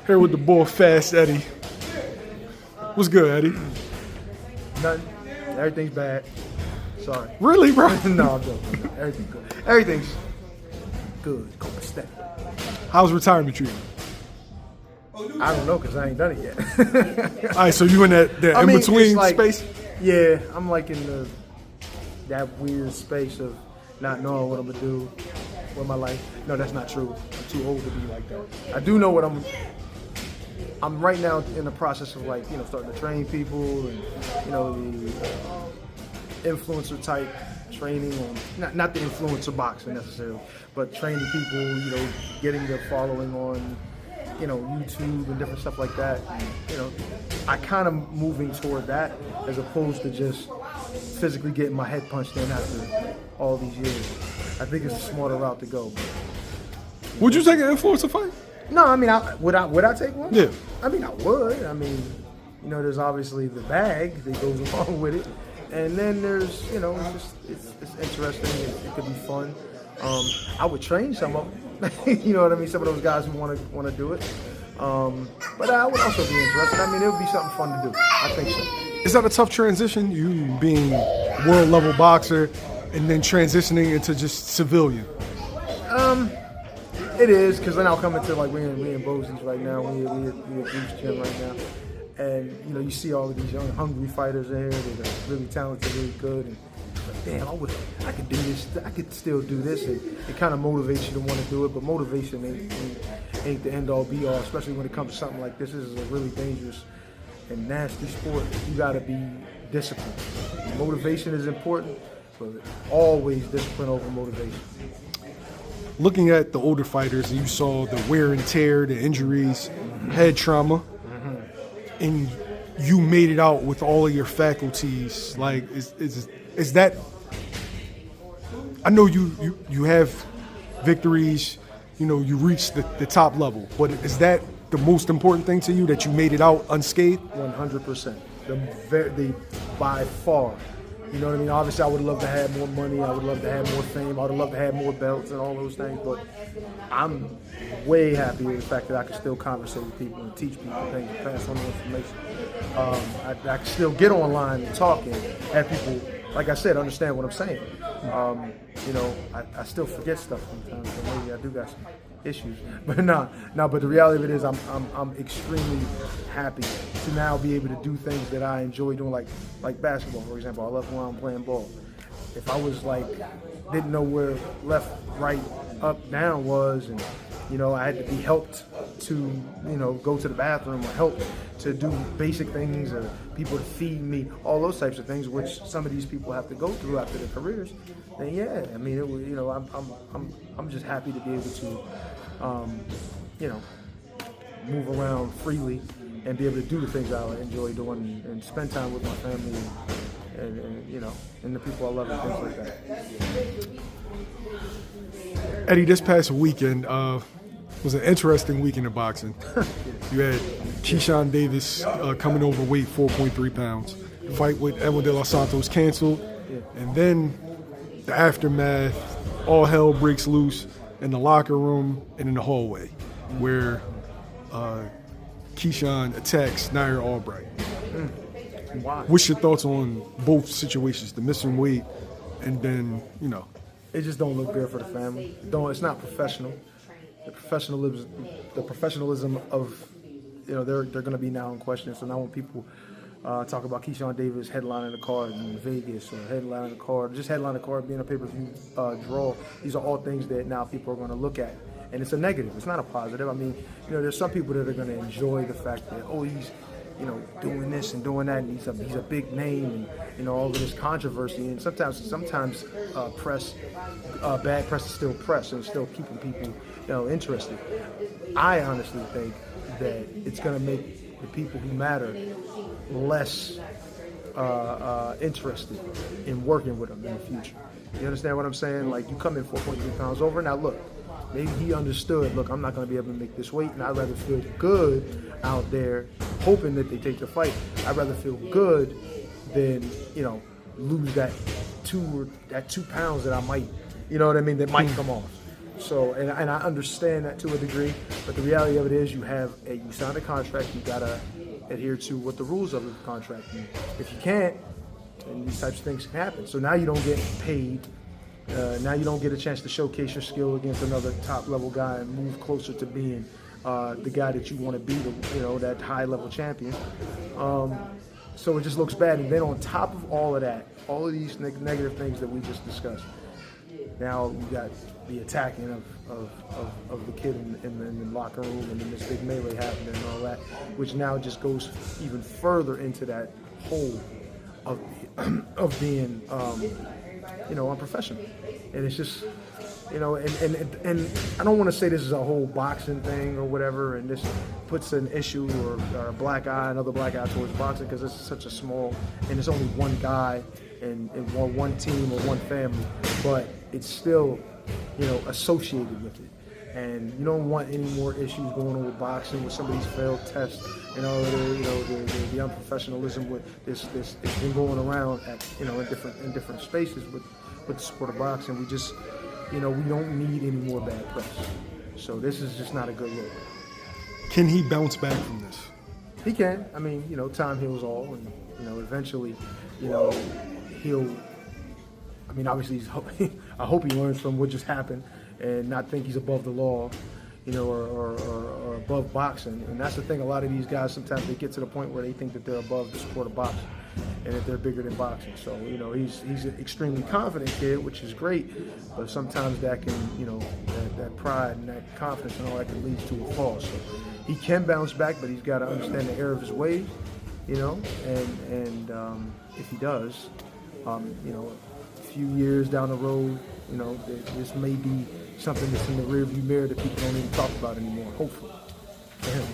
Here with the bull fast Eddie. What's good, Eddie? Nothing. Everything's bad. Sorry. Really, bro? No, I'm joking. Everything's good. Everything's good. Copacetic. How's retirement treating? I don't know because I ain't done it yet. All right, so you in that in-between space? Yeah, I'm like in that weird space of not knowing what I'm going to do with my life. No, that's not true. I'm too old to be like that. I do know what I'm right now in the process of starting to train people and, the influencer type training on, not the influencer boxing necessarily, but training people, getting their following on, YouTube and different stuff like that. And, I kind of moving toward that as opposed to just physically getting my head punched in after all these years. I think it's a smarter route to go. Would you take an influencer fight? No, I mean, would I take one? Yeah. I mean, I would. I mean, there's obviously the bag that goes along with it, and then there's, it's interesting. It could be fun. I would train some of them. You know what I mean? Some of those guys who want to do it. But I would also be interested. I mean, it would be something fun to do. I think so. Is that a tough transition? You being world level boxer and then transitioning into just civilian? It is, because then I'll come into we in Bosie's right now. We at Bruce Gym right now, and you see all of these young, hungry fighters in here that are really talented, really good. And damn, I could do this. I could still do this, and it kind of motivates you to want to do it. But motivation ain't the end all be all, especially when it comes to something like this. This is a really dangerous and nasty sport. You got to be disciplined. Motivation is important, but always discipline over motivation. Looking at the older fighters, you saw the wear and tear, the injuries, head trauma, and you made it out with all of your faculties. Like, is that? I know you have victories. You reached the top level, but is that the most important thing to you, that you made it out unscathed? 100%. The by far. You know what I mean? Obviously, I would love to have more money. I would love to have more fame. I would love to have more belts and all those things. But I'm way happy with the fact that I can still conversate with people and teach people things and pass on the information. I can still get online and talk and have people, like I said, understand what I'm saying. I still forget stuff sometimes, so maybe I do got some issues. But but the reality of it is I'm extremely happy to now be able to do things that I enjoy doing, like basketball, for example. I love when I'm playing ball. If I was didn't know where left, right, up, down was, and I had to be helped to go to the bathroom, or help to do basic things, or people to feed me, all those types of things, which some of these people have to go through after their careers. Then yeah, I mean, it was, I'm just happy to be able to move around freely and be able to do the things I enjoy doing and spend time with my family and the people I love and things like that. Eddie, this past weekend was an interesting weekend of boxing. You had Keyshawn Davis coming overweight, 4.3 pounds. The fight with Edwin De Los Santos canceled, and then the aftermath, all hell breaks loose in the locker room and in the hallway, where Keyshawn attacks Nahir Albright. Wow. What's your thoughts on both situations, the missing weight and then, It just don't look good for the family. It's not professional. The professionalism of, they're going to be now in question. So now when people talk about Keyshawn Davis headlining a card in Vegas, or headlining a card, just headlining a card, being a pay-per-view draw, these are all things that now people are going to look at. And it's a negative. It's not a positive. I mean, there's some people that are going to enjoy the fact that, he's, doing this and doing that, and he's a big name, and all of this controversy. And sometimes press, bad press is still press, and still keeping people, interested. I honestly think that it's going to make the people who matter less interested in working with them in the future. You understand what I'm saying? Like, you come in 4.3 pounds over. Now look, maybe he understood, look, I'm not going to be able to make this weight, and I'd rather feel good out there hoping that they take the fight. I'd rather feel good than, lose that 2 pounds that I might, that might come off. So, and I understand that to a degree, but the reality of it is you signed a contract, you gotta adhere to what the rules of the contract. And if you can't, then these types of things can happen. So now you don't get paid. Now you don't get a chance to showcase your skill against another top level guy and move closer to being the guy that you want to be, that high level champion. So it just looks bad. And then on top of all of that, all of these negative things that we just discussed, now you got the attacking of the kid in the locker room, and then this big melee happening and all that, which now just goes even further into that hole of being unprofessional. And it's just, and I don't want to say this is a whole boxing thing or whatever, and this puts an issue or a black eye, another black eye towards boxing, because it's such a small, and it's only one guy and one team or one family, but it's still, associated with it. And you don't want any more issues going on with boxing, with somebody's failed test, the unprofessionalism with this. It's been going around at in different spaces with the sport of boxing. We just, we don't need any more bad press. So this is just not a good look. Can he bounce back from this? He can. I mean, time heals all, and eventually, he'll. I mean, obviously, I hope he learns from what just happened and not think he's above the law, or above boxing. And that's the thing. A lot of these guys, sometimes they get to the point where they think that they're above the sport of boxing and that they're bigger than boxing. So, he's an extremely confident kid, which is great, but sometimes that can, that pride and that confidence and all that can lead to a fall. So he can bounce back, but he's got to understand the error of his ways, and if he does, a few years down the road, this may be something that's in the rearview mirror that people don't even talk about anymore, hopefully, for him.